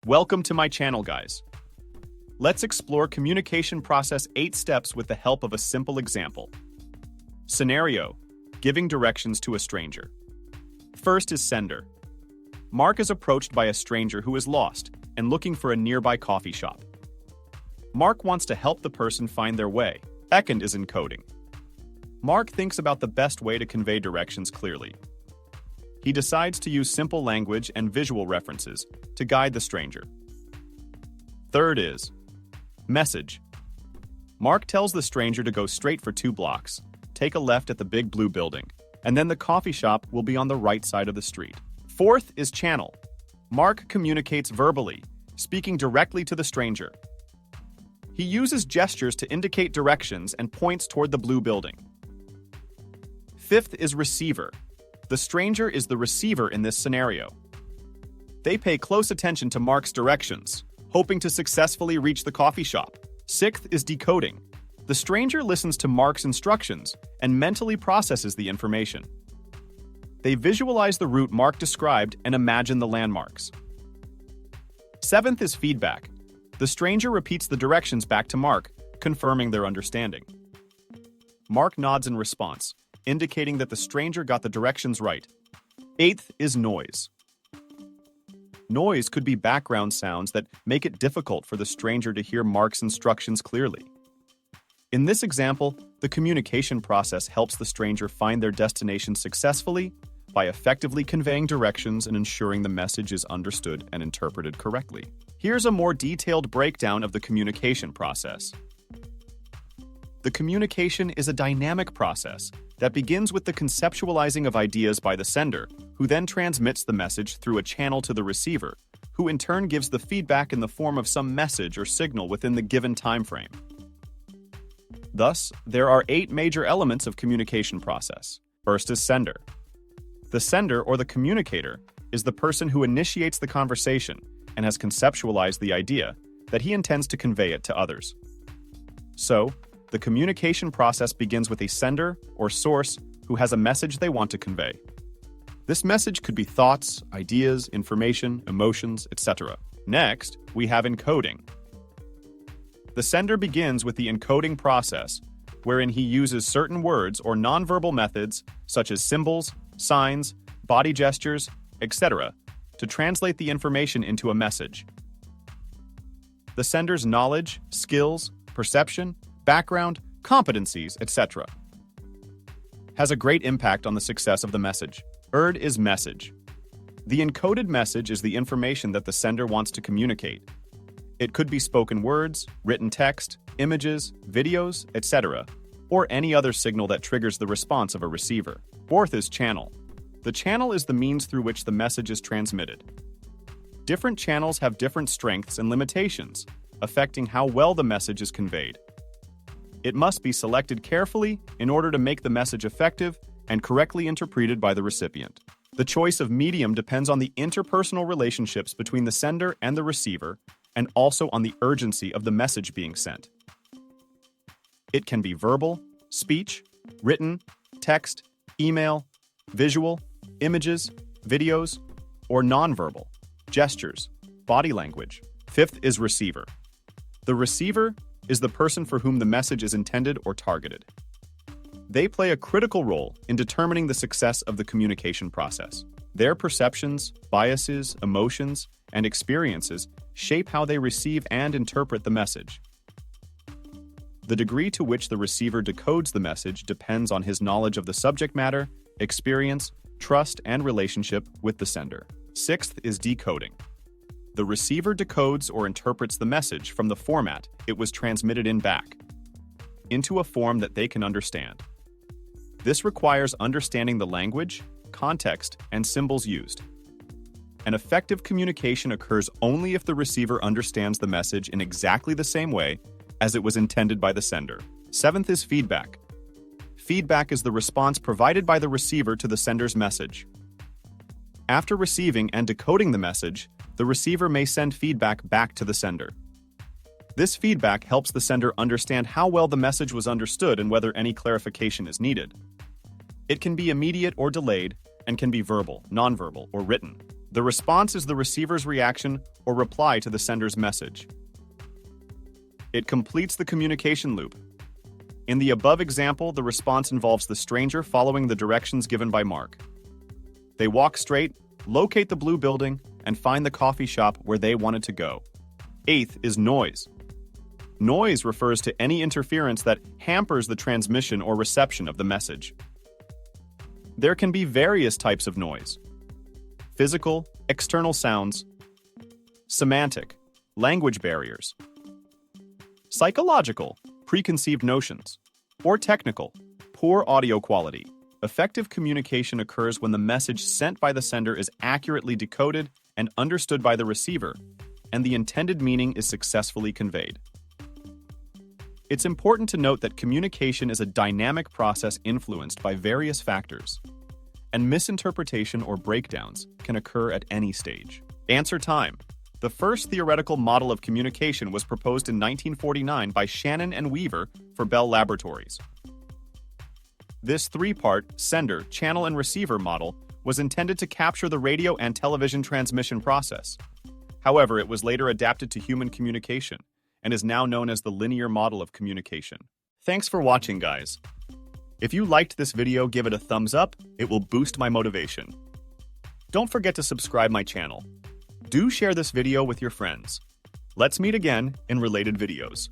Welcome to my channel, guys. Let's explore communication process 8 steps with the help of a simple example. Scenario: giving directions to a stranger. First is sender. Mark is approached by a stranger who is lost and looking for a nearby coffee shop. Mark wants to help the person find their way. Second is encoding. Mark thinks about the best way to convey directions clearly. He decides to use simple language and visual references to guide the stranger. Third is message. Mark tells the stranger to go straight for 2 blocks, take a left at the big blue building, and then the coffee shop will be on the right side of the street. Fourth is channel. Mark communicates verbally, speaking directly to the stranger. He uses gestures to indicate directions and points toward the blue building. Fifth is receiver. The stranger is the receiver in this scenario. They pay close attention to Mark's directions, hoping to successfully reach the coffee shop. Sixth is decoding. The stranger listens to Mark's instructions and mentally processes the information. They visualize the route Mark described and imagine the landmarks. Seventh is feedback. The stranger repeats the directions back to Mark, confirming their understanding. Mark nods in response, indicating that the stranger got the directions right. Eighth is noise. Noise could be background sounds that make it difficult for the stranger to hear Mark's instructions clearly. In this example, the communication process helps the stranger find their destination successfully by effectively conveying directions and ensuring the message is understood and interpreted correctly. Here's a more detailed breakdown of the communication process. The communication is a dynamic process that begins with the conceptualizing of ideas by the sender, who then transmits the message through a channel to the receiver, who in turn gives the feedback in the form of some message or signal within the given time frame. Thus, there are 8 major elements of communication process. First is sender. The sender, or the communicator, is the person who initiates the conversation and has conceptualized the idea that he intends to convey it to others. So, the communication process begins with a sender or source who has a message they want to convey. This message could be thoughts, ideas, information, emotions, etc. Next, we have encoding. The sender begins with the encoding process, wherein he uses certain words or nonverbal methods such as symbols, signs, body gestures, etc., to translate the information into a message. The sender's knowledge, skills, perception, background, competencies, etc. has a great impact on the success of the message. Third is message. The encoded message is the information that the sender wants to communicate. It could be spoken words, written text, images, videos, etc., or any other signal that triggers the response of a receiver. Fourth is channel. The channel is the means through which the message is transmitted. Different channels have different strengths and limitations, affecting how well the message is conveyed. It must be selected carefully in order to make the message effective and correctly interpreted by the recipient. The choice of medium depends on the interpersonal relationships between the sender and the receiver, and also on the urgency of the message being sent. It can be verbal, speech, written, text, email, visual, images, videos, or nonverbal, gestures, body language. Fifth is receiver. The receiver is the person for whom the message is intended or targeted. They play a critical role in determining the success of the communication process. Their perceptions, biases, emotions, and experiences shape how they receive and interpret the message. The degree to which the receiver decodes the message depends on his knowledge of the subject matter, experience, trust, and relationship with the sender. Sixth is decoding. The receiver decodes or interprets the message from the format it was transmitted in back, into a form that they can understand. This requires understanding the language, context, and symbols used. An effective communication occurs only if the receiver understands the message in exactly the same way as it was intended by the sender. Seventh is feedback. Feedback is the response provided by the receiver to the sender's message. After receiving and decoding the message, the receiver may send feedback back to the sender. This feedback helps the sender understand how well the message was understood and whether any clarification is needed. It can be immediate or delayed, and can be verbal, nonverbal, or written. The response is the receiver's reaction or reply to the sender's message. It completes the communication loop. In the above example, the response involves the stranger following the directions given by Mark. They walk straight, locate the blue building, and find the coffee shop where they wanted to go. Eighth is noise. Noise refers to any interference that hampers the transmission or reception of the message. There can be various types of noise: physical, external sounds; semantic, language barriers; psychological, preconceived notions; or technical, poor audio quality. Effective communication occurs when the message sent by the sender is accurately decoded and understood by the receiver, and the intended meaning is successfully conveyed. It's important to note that communication is a dynamic process influenced by various factors, and misinterpretation or breakdowns can occur at any stage. Answer time. The first theoretical model of communication was proposed in 1949 by Shannon-Weaver for Bell Laboratories. This three-part sender, channel, and receiver model was intended to capture the radio and television transmission process. However, it was later adapted to human communication and is now known as the linear model of communication. Thanks for watching, guys. If you liked this video, give it a thumbs up. It will boost my motivation. Don't forget to subscribe my channel. Do share this video with your friends. Let's meet again in related videos.